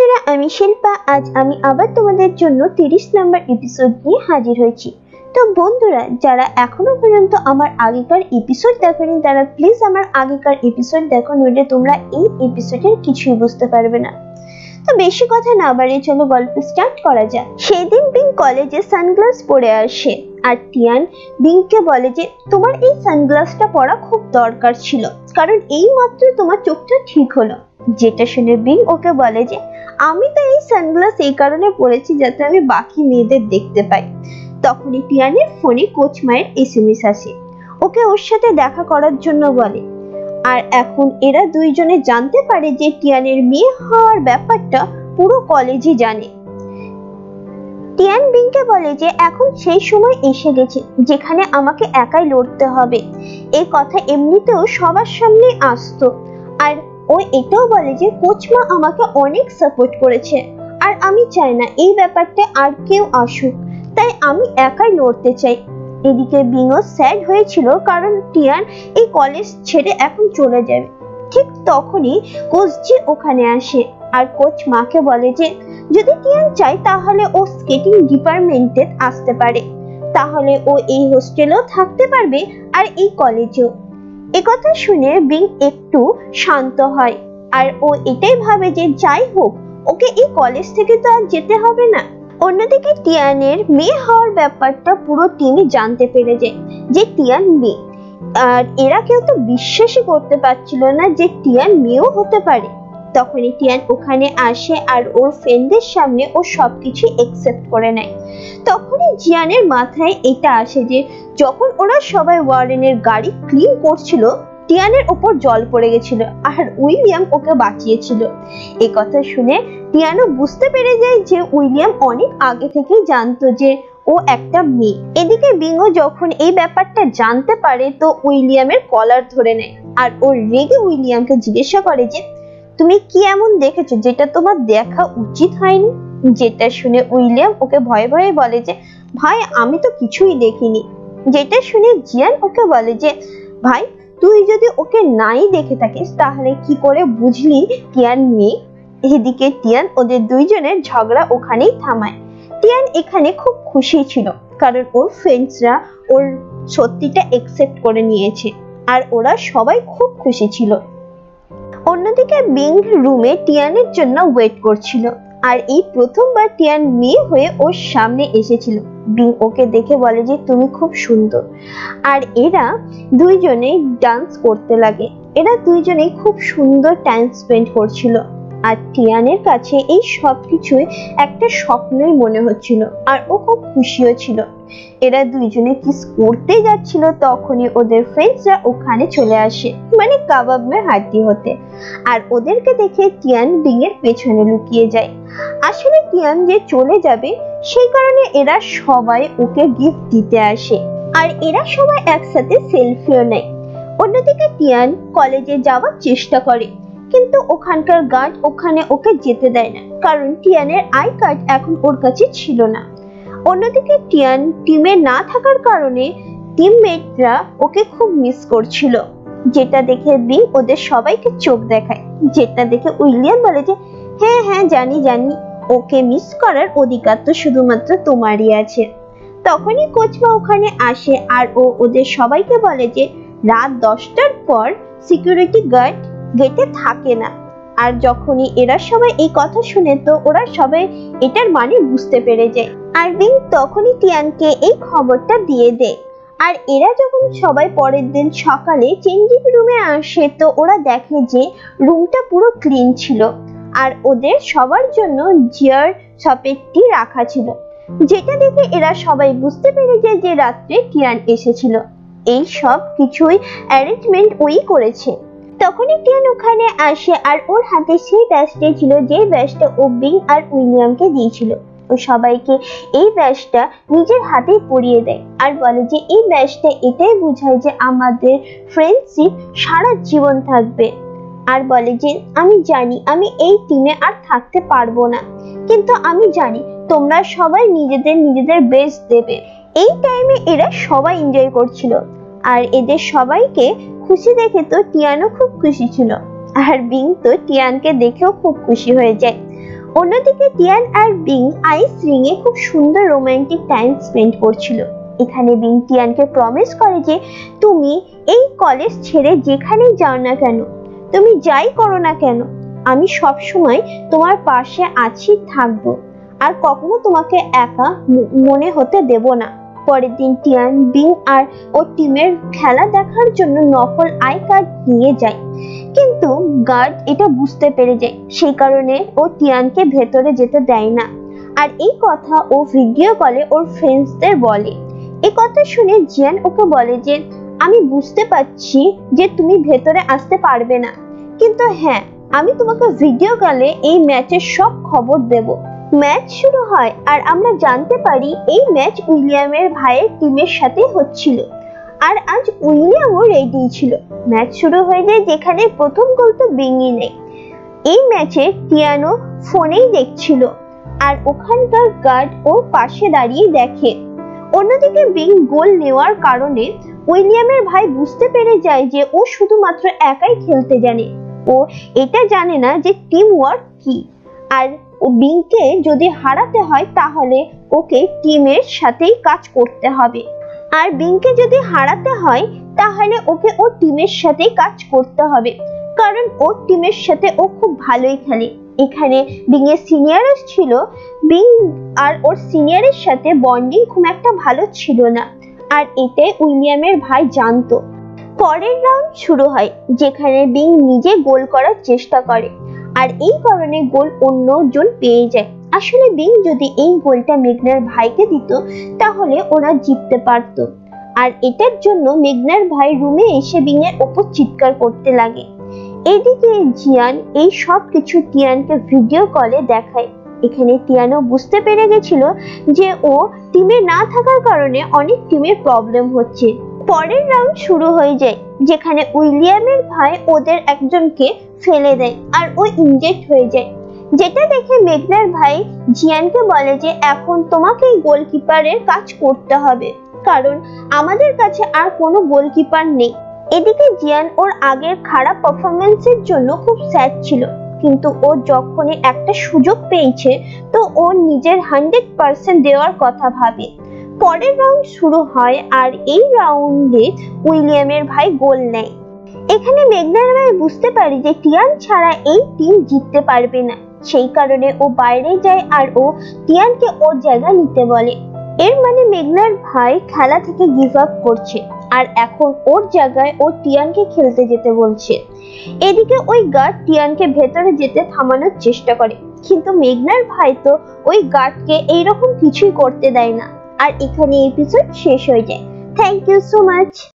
বন্ধুরা, আমি শিল্পা। আজ আমি আবার তোমাদের জন্য 30 নম্বর এপিসোড নিয়ে হাজির হয়েছি। তো বন্ধুরা, যারা এখনো পর্যন্ত আমার আগেকার এপিসোড দেখেনি তারা প্লিজ আমার আগেকার এপিসোড দেখো, নইলে তোমরা এই এপিসোডের কিছুই বুঝতে পারবে না। তো বেশি কথা না বাড়িয়ে চলো গল্প স্টার্ট করা যাক। সেদিন বিং কলেজে সানগ্লাস পরে আসে আর টিয়ান বিংকে বলে যে তোমার এই সানগ্লাসটা পরা খুব দরকার ছিল, কারণ এই মাত্র তোমার চোখটা ঠিক হলো। যেটা শুনে বিং ওকে বলে যে আমি তো এই সানগ্লাস এই কারণে পরেছি যাতে আমি বাকি মেয়েদের দেখতে পাই। তখনই টিয়ানের ফোনে কোচ মায়ের এসএমএস আসে, ওকে ওর সাথে দেখা করার জন্য বলে। আর এখন এরা দুইজনে জানতে পারে যে টিয়ানের মেয়ে হওয়ার ব্যাপারটা পুরো কলেজই জানে। টিয়ান বিংকে বলে যে এখন সেই সময় এসে গেছে যেখানে আমাকে একাই লড়তে হবে। এই কথা এমনিতেও সবার সামনে আসতো। আর ও এটাও বলে যে কোচমা আমাকে অনেক সাপোর্ট করেছে আর আমি চাই না এই ব্যাপারটা আর কেউ আসুক, তাই আমি একাই লড়তে চাই। এদিকে বিংও স্যাড হয়েছিল কারণ টিয়ান এই কলেজ ছেড়ে এখন চলে যাবে। ঠিক তখনই কোচজি ওখানে আসে আর কোচ মাকে বলে যে যদি টিয়ান চায় তাহলে ও স্কেটিং ডিপার্টমেন্টে আসতে পারে, তাহলে ও এই হোস্টেলেও থাকতে পারবে আর এই কলেজেও। একথা শুনে বিং একটু শান্ত হয় আর ও এটাই ভাবে যে যাই হোক ওকে এই কলেজ থেকে তো আর যেতে হবে না। অন্যদিকে টিয়ানের মেয়ে হওয়ার ব্যাপারটা পুরো টিমই জানতে পেরে যায় যে টিয়ান মেয়ে, আর এরা কেউ তো বিশ্বাসই করতে পারছিল না যে টিয়ান মেয়েও হতে পারে। তখনই টিয়ান ওখানে আসে আর ওর ফ্রেন্ডদের সামনে ও সবকিছু একসেপ্ট করে নেয়। তখনই জিয়ানের মাথায় এটা আসে যে যখন ওরা সবাই ওয়ার্ডেনের গাড়ি ক্লিন করছিল টিয়ানের উপর জল পড়ে গেছিল আর উইলিয়াম ওকে বাঁচিয়েছিল। এই কথা শুনে টিয়ানও বুঝতে পেরে যায় যে উইলিয়াম অনেক আগে থেকেই জানতো যে ও একটা মেয়ে। এদিকে বিংও যখন এই ব্যাপারটা জানতে পারে তো উইলিয়ামের কলার ধরে নেয় আর ও রেগে উইলিয়ামকে জিজ্ঞাসা করে যে তুমি কি এমন দেখেছো যেটা তোমার দেখা উচিত হয়নি। যেটা শুনে উইলিয়াম ওকে ভয়ে ভয়ে বলে যে ভাই আমি তো কিছুই দেখিনি। যেটা শুনে জিয়ান ওকে বলে যে ভাই তুই যদি ওকে নাই দেখে থাকিস তাহলে কি করে বুঝলি টিয়ান মেয়ে। এদিকে টিয়ান ওদের দুইজনের ঝগড়া ওখানেই থামায়। টিয়ান এখানে খুব খুশি ছিল কারণ ওর ফ্রেন্ডসরা ওর সত্যিটা একসেপ্ট করে নিয়েছে আর ওরা সবাই খুব খুশি ছিল। অন্যদিকে বিং রুমে টিয়ানের জন্য ওয়েট করছিল আর এই প্রথমবার টিয়ান মেয়ে হয়ে ওর সামনে এসেছিল। বিং ওকে দেখে বলে যে তুমি খুব সুন্দর আর এরা দুইজনেই ডান্স করতে লাগে। এরা দুইজনেই খুব সুন্দর টাইম স্পেন্ড করছিল আর টিয়ানের কাছে এই সবকিছুই একটা স্বপ্নই মনে হচ্ছিল আর ও খুব খুশিও ছিল। এরা দুইজনে কিস করতে যাচ্ছিল তখনই ওদের ফ্রেন্ডসরা ওখানে চলে আসে, মানে কাবাব মে হাড্ডি হতে। আর ওদেরকে দেখে টিয়ান বিং এর পেছনে লুকিয়ে যায়। আসলে টিয়ান যে চলে যাবে সেই কারণে এরা সবাই ওকে গিফট দিতে আসে আর এরা সবাই একসাথে সেলফিও নেয়। অন্যদিকে টিয়ান কলেজে যাওয়ার চেষ্টা করে কিন্তু ওখানকার গার্ড ওখানে ওকে যেতে দেয় না কারণ টিয়ানের আই কার্ড এখন ওর কাছে ছিল না। অন্যদিকে টিয়ান টিমে না থাকার কারণে টিমমেটরা ওকে খুব মিস করছিল। যেটা দেখে বিং ওদের সবাইকে চোখ দেখায়। যেটা দেখে উইলিয়াম বলে যে হ্যাঁ হ্যাঁ জানি জানি, ওকে মিস করার অধিকার তো শুধুমাত্র তোমারই আছে। তখনই কোচমা ওখানে আসে আর ও ওদের সবাইকে বলে যে রাত 10টার পর সিকিউরিটি গার্ড গেটে থাকে না। আর যখনই এরা সবাই এই কথা শুনে তো ওরা সবাই এটার মানে বুঝতে পেরে যায় আর বিং তখনই টিয়ানকে এই খবরটা দিয়ে দেয়। আর এরা যখন সবাই পরের দিন সকালে চেঞ্জিং রুমে আসে তো ওরা দেখে যে রুমটা পুরো ক্লিন ছিল আর ওদের সবার জন্য জিয়ার সপেটটি রাখা ছিল। যেটা দেখে এরা সবাই বুঝতে পেরে যায় যে রাত্রে টিয়ান এসেছিল। এই সব কিছুই অ্যারেঞ্জমেন্ট ওই করেছে। তখনই টিয়ান ওখানে আসে আর ওর হাতে সেই ব্যাজটা ছিল যে ব্যাজটা ও বিং আর উইলিয়ামকে দিয়েছিল। ও সবাইকে এই ব্যাজটা নিজের হাতে পরিয়ে দেয় আর বলে যে এই ব্যাজটা এটাই বোঝায় যে আমাদের ফ্রেন্ডশিপ সারা জীবন থাকবে। আর বলে যে আমি জানি আমি এই টিমে আর থাকতে পারবো না, কিন্তু আমি জানি তোমরা সবাই নিজেদের বেস্ট দেবে। এই টাইমে এরা সবাই এনজয় করছিল আর এদের সবাইকে খুশি দেখে তো টিয়ানও খুব খুশি ছিল আর বিং তো টিয়ানকে দেখেও খুব খুশি হয়ে যায়। অন্যদিকে টিয়ান আর বিং আইস রিং এ খুব সুন্দর রোমান্টিক টাইম স্পেন্ড করছিল। এখানে বিং টিয়ানকে প্রমিস করে যে তুমি এই কলেজ ছেড়ে যেখানেই যাও না কেন, তুমি যাই করো না কেন, আমি সব সময় তোমার পাশে আছি, থাকবো, আর কখনো তোমাকে একা মনে হতে দেব না। পরের দিন টিয়ান বিং আর ও টিমের খেলা দেখার জন্য নকল আই কার্ড নিয়ে যায়, কিন্তু গার্ড এটা বুঝতে পেরে যায়, সেই কারণে ও টিয়ানকে ভেতরে যেতে দেয় না। আর এই কথা ও ভিডিও কলে ওর ফ্রেন্ডসদের বলে। এই কথা শুনে জিয়ান ওকে বলে যে আমি বুঝতে পারছি যে তুমি ভেতরে আসতে পারবে না, কিন্তু হ্যাঁ, আমি তোমাকে ভিডিও কলে এই ম্যাচের সব খবর দেব। ম্যাচ শুরু হয় আর আমরা জানতে পারি এই ম্যাচ উইলিয়ামের ভাইয়ের টিমের সাথে হচ্ছিল, আর আজ উইলিয়ামও রেডি ছিল। ম্যাচ শুরু হয়ে যায়, যেখানে প্রথম গোল তো বিংই নেই। এই ম্যাচে টিয়ানো ফোনেই দেখছিল আর ওখানকার গার্ড ওর পাশে দাঁড়িয়ে দেখে। অন্যদিকে বিং গোল নেওয়ার কারণে উইলিয়ামের ভাই বুঝতে পেরে যায় যে ও শুধুমাত্র একাই খেলতে জানে, ও এটা জানে না যে টিম ওয়ার্ক কি। আর ও বিংকে যদি হারাতে হয় তাহলে ওকে টিমের সাথেই কাজ করতে হবে, আর বিংকে যদি হারাতে হয় তাহলে ওকে ও টিমের সাথেই কাজ করতে হবে, কারণ ওর টিমের সাথে ও খুব ভালোই খেলে। এখানে বিং এর সিনিয়র ছিল, বিং আর ওর সিনিয়রের সাথে বন্ডিং খুব একটা ভালো ছিল না, আর এটাই উইলিয়ামের ভাই জানতো। পরের রাউন্ড শুরু হয়, যেখানে বিং নিজে গোল করার চেষ্টা করে, আর এই কারণে গোল অন্যজন পেয়ে যায়। আসলে বিং যদি এই গোলটা মেঘনার ভাইকে দিত তাহলে ওরা জিততে পারতো, আর এটার জন্য মেঘনার ভাই রুমে এসে বিং এর উপর চিৎকার করতে লাগে। এদিকে জিয়ান এই সব কিছু টিয়ানকে ভিডিও কলে দেখায়। এখানে টিয়ানো বুঝতে পেরে গেছিল যে ও টিমে না থাকার কারণে অনেক টিমের প্রবলেম হচ্ছে। পরের রাউন্ড শুরু হয়ে যায়, যেখানে উইলিয়ামের ভাই ওদের একজনকে ফেলে দেয় আর ও ইনজেক্ট হয়ে যায়, যেটা দেখে মেঘনার ভাই জিয়ানকে বলে যে এখন তোমাকেই গোলকিপারের কাজ করতে হবে, কারণ আমাদের কাছে আর কোনো গোলকিপার নেই। এদিকে জিয়ান ওর আগের খারাপ পারফরমেন্সের জন্য খুব স্যাড ছিল, কিন্তু ও যখনই একটা সুযোগ পেয়েছে তো ও নিজের 100% দেওয়ার কথা ভাবে। পরের রাউন্ড শুরু হয় আর এই রাউন্ডে উইলিয়ামের ভাই গোল নেয়। এখানে মেঘনার ভাই বুঝতে পারে যে টিয়ান ছাড়া এই টিম জিততে পারবে না, সেই কারণে ও বাইরে যায় আর ও টিয়ানকে ওর জায়গা নিতে বলে। এর মানে মেঘনার ভাই খেলা থেকে গিভ আপ করছে আর এখন ওর জায়গায় ও টিয়ানকে খেলতে যেতে বলছে। এদিকে ওই গার্ড টিয়ানকে ভেতরে যেতে থামানোর চেষ্টা করে, কিন্তু মেঘনার ভাই তো ওই গার্ডকে এইরকম কিছুই করতে দেয় না। আর এখানে এপিসোড শেষ হয়ে যায়। Thank you so much.